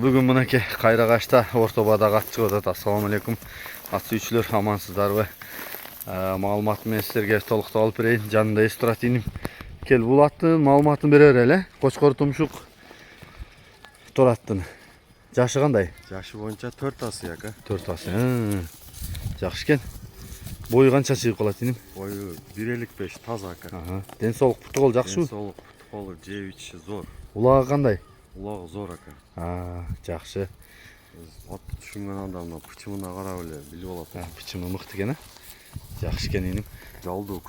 бүгін мынакей Кайрагашта ортобадагы ат чыгып атат. Ассаламу алейкум. Ат сүйүүчүлөр, амансыздарбы? Маалымат мен силерге толуктап алып берейин. Жанында эс турат иним. Кел бул аттын маалыматын бере бер эле. Кочкор тумшук тураттын. Жашы кандай? Жашы боюнча 4 асы яка. 4 асы. Жакшы экен. Бою канча чыгып калат иним? Бою 1.55 таза ака. Ден соолук путукол жакшыбы? Ден соолук путуколу жеп ичиши зор. Улагы кандай? Улагы зор ака. Жакшы. Атты түшүнгөн анда мына пычымына карап эле билип алат. Пычымы мыкты экен, Жакшы экен иним. Жалдуу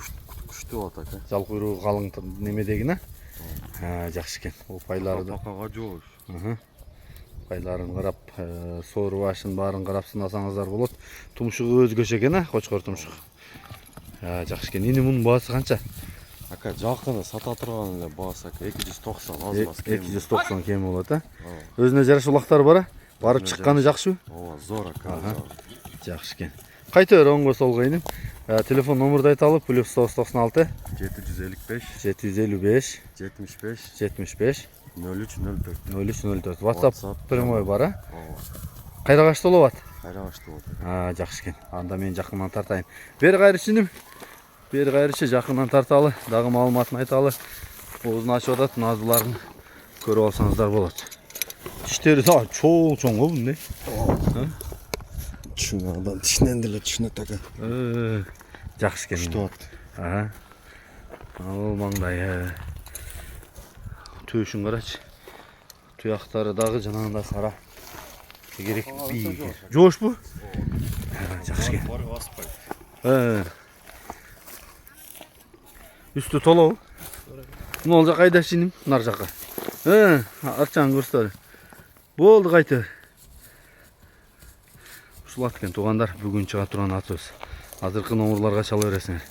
күчтүү болот ака. Жал куйругу калың немедегине? Жакшы экен. Упайлары да. Такага жоош. Байларын карап, соору башын баарын карап сынасаңыздар болот. Тумшугу өзгөчө экен, кочкор тумшук. Жакшы экен. Иним мунун баасы канча? Ака жакын сата турган эле баасы ака 290 аз мас. 290 кем болот, Өзүнө жараша улактары бар, Барып чыкканы жакшыбы? Ооба, зор ака. Жакшы экен. Кайта бер оңго солго иним. Телефон номурду айталы. +996 755 755 75 75 0304. 0304. WhatsApp прямой бар, Ооба. Кайрагашта болот? Кайрагашта болот. Жакшы экен. Анда мен жакындан тартайын. Бери кайрычыным. Бери кайрычы жакындан тарталы. Дагы маалыматын айталы. Оозун ачып атат. Назыларын көрүп алсаңыздар болот. Тиштери да чоң го мындай. Түшүнгөн адам тишинен деле түшүнөт ака. Жакшы экен. Күчтүү ат. Ал маңдай. Төшүн карачы. Туяктары дагы жанагындай кара. Керек бийик. Жошпу? Жакшы экен. Бар аспайт. Үстү толобу? Могул жака айдашыным, нар жака. Арчаң көрсөтөр. Болду кайта. Ушул ат экен туугандар, бүгүн чыга турган атыбыз. Азыркы номурларга чала бересиңер.